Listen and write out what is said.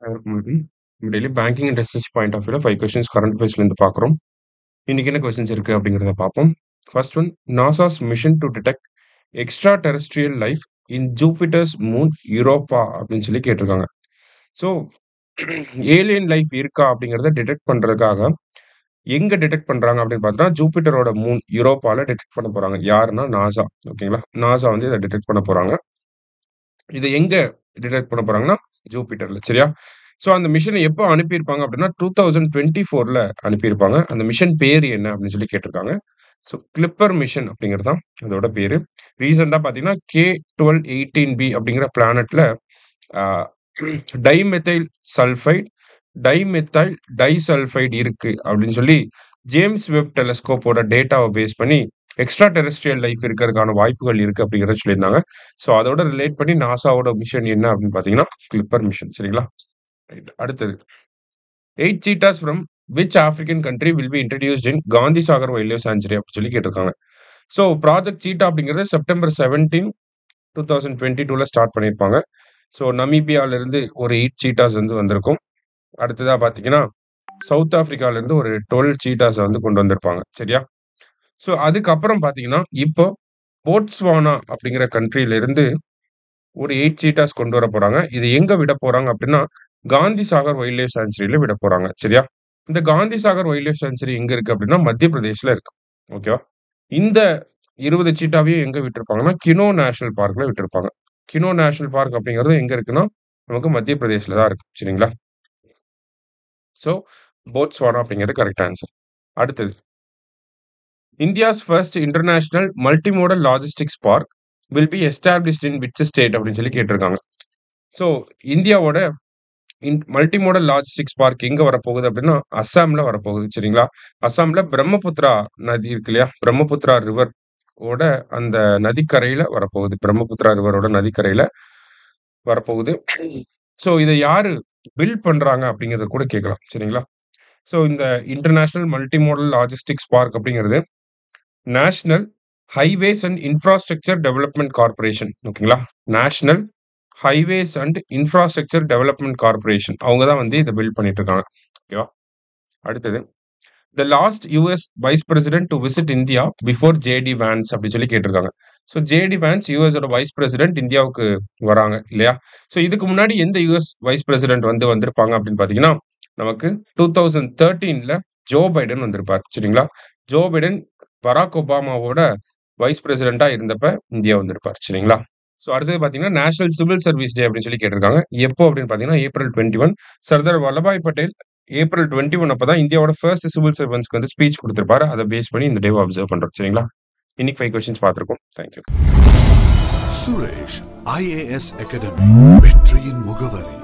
Daily banking and SSC point of வியூல 5 questions current அஃபேர்ஸ்லேருந்து பார்க்குறோம். இன்னைக்கு என்ன கொஸ்டின்ஸ் இருக்கு அப்படிங்கிறத பார்ப்போம். First one, NASA's mission to detect extraterrestrial life in Jupiter's moon Europa அப்படின்னு சொல்லி கேட்டிருக்காங்க. ஸோ ஏலியன் லைஃப் இருக்கா அப்படிங்கிறத டிடெக்ட் பண்றதுக்காக எங்க டிடெக்ட் பண்றாங்க அப்படின்னு பார்த்தோம்னா ஜூபிட்டரோட மூன் யூரோப்பால டிடெக்ட் பண்ண போறாங்க. யாருன்னா நாசா. ஓகேங்களா, நாசா வந்து இதை டிடெக்ட் பண்ண போறாங்க. இதை எங்க டிடெக்ட் பண்ண போறாங்கன்னா ஜூபிட்டர்ல. சரியா? ஸோ அந்த மிஷனை எப்போ அனுப்பியிருப்பாங்க அப்படின்னா 2024ல அனுப்பியிருப்பாங்க. அந்த மிஷன் பேர் என்ன அப்படின்னு சொல்லி கேட்டிருக்காங்க. ஸோ கிளிப்பர் மிஷன் அப்படிங்கிறது தான் அதோட பேரு. ரீசெண்டாக பார்த்தீங்கன்னா K1218b அப்படிங்கிற பிளானட்ல டைமெத்தைல் சல்ஃபைட் டைமெத்தைல் டைசல்ஃபைட் இருக்கு அப்படின்னு சொல்லி ஜேம்ஸ் வெப் டெலஸ்கோப்போட டேட்டாவை பேஸ் பண்ணி எக்ஸ்ட்ரா டெரெஸ்ட்ரியல் லைஃப் இருக்கிறதுக்கான வாய்ப்புகள் இருக்கு அப்படிங்கிறத சொல்லியிருந்தாங்க. ஸோ அதோட ரிலேட் பண்ணி நாசாவோட மிஷன் என்ன அப்படின்னு பார்த்தீங்கன்னா கிளிப்பர் மிஷன். சரிங்களா? ரைட். அடுத்தது 8 cheetahs from which African country will be introduced in Gandhi Sagar wild life sanctuary அப்படின்னு சொல்லி கேட்டிருக்காங்க. ஸோ ப்ராஜெக்ட் சீட்டா அப்படிங்கிறது செப்டம்பர் 17, 2022ல ஸ்டார்ட் பண்ணியிருப்பாங்க. ஸோ நமீபியால இருந்து ஒரு 8 cheetahs வந்து வந்திருக்கும். அடுத்ததா பார்த்தீங்கன்னா சவுத் ஆப்பிரிக்கால இருந்து ஒரு 12 cheetahs வந்து கொண்டு வந்திருப்பாங்க. சரியா? ஸோ அதுக்கப்புறம் பார்த்தீங்கன்னா இப்போ போட்ஸ்வானா அப்படிங்கிற கண்ட்ரில இருந்து ஒரு 8 cheetahs கொண்டு வர போறாங்க. இது எங்க விட போறாங்க அப்படின்னா காந்தி சாகர் வைல்ட் லைஃப் சான்ச்சுரியில விட போறாங்க. சரியா? இந்த Gandhi Sagar wild life sanctuary எங்க இருக்கு அப்படின்னா மத்திய பிரதேஷ்ல இருக்கு. ஓகேவா? இந்த 20 சீட்டாவையும் எங்க விட்டிருப்பாங்கன்னா கினோ நேஷனல் பார்க்ல விட்டிருப்பாங்க. கினோ நேஷனல் பார்க் அப்படிங்கிறது எங்க இருக்குன்னா நமக்கு மத்திய பிரதேஷ்ல தான் இருக்கு. சரிங்களா? ஸோ போட்ஸ்வானா அப்படிங்கிறது கரெக்ட் ஆன்சர். அடுத்தது, India's first international multimodal logistics park will be established in which state அப்படின்னு சொல்லி கேட்டிருக்காங்க. ஸோ இந்தியாவோட மல்டிமோடல் லாஜிஸ்டிக்ஸ் பார்க் எங்க வரப்போகுது அப்படின்னா அஸ்ஸாம்ல வரப்போகுது. சரிங்களா? அஸ்ஸாம்ல பிரம்மபுத்திரா நதி இருக்கு இல்லையா, பிரம்மபுத்திரா ரிவர் ஓட அந்த நதிக்கரையில வரப்போகுது. பிரம்மபுத்திரா ரிவரோட நதிக்கரையில வரப்போகுது. ஸோ இதை யாரு பில்ட் பண்றாங்க அப்படிங்கறத கூட கேட்கலாம். சரிங்களா? ஸோ இந்த இன்டர்நேஷனல் மல்டிமோடல் லாஜிஸ்டிக்ஸ் பார்க் அப்படிங்கிறது national highways and infrastructure development corporation. ஓகேங்களா? National highways and infrastructure development corporation அவங்க தான் வந்து இதை பில்ட் பண்ணிட்டு இருக்காங்க. ஓகேவா? அடுத்தது, the last US vice president to visit India before JD Vance அப்படின்னு சொல்லி கேட்டிருக்காங்க. ஸோ ஜேடி வேன்ஸ் யூஎஸோட வைஸ் பிரசிடென்ட் இந்தியாவுக்கு வராங்க இல்லையா? ஸோ இதுக்கு முன்னாடி எந்த யூஎஸ் வைஸ் பிரசிடென்ட் வந்து வந்திருப்பாங்க அப்படின்னு பார்த்தீங்கன்னா நமக்கு 2013ல ஜோ பைடன் வந்திருப்பார். சரிங்களா? ஜோ பைடன் பராக் ஒபாமாவோட வைஸ் பிரசிடென்டா இருந்தப்ப இந்தியா வந்திருப்பார். சரிங்களா? ஸோ அடுத்தது பார்த்தீங்கன்னா நேஷனல் சிவில் சர்வீஸ் டே அப்படின்னு சொல்லி கேட்டிருக்காங்க. எப்போ அப்படின்னு பார்த்தீங்கன்னா ஏப்ரல் 21. சர்தார் வல்லபாய் பட்டேல் ஏப்ரல் 21 அப்பதான் இந்தியாவோட ஃபர்ஸ்ட் சிவில் சர்வன்ஸ்க்கு வந்து ஸ்பீச் கொடுத்திருப்பாரு. அதை பேஸ் பண்ணி இந்த டேவை அப்சர்வ் பண்றோம். சரிங்களா? இன்னைக்கு 5 கொஸ்டின்ஸ் பார்த்திருக்கோம். தேங்க்யூ. சுரேஷ் IAS அகாடமி வெற்றியின் முகவரி.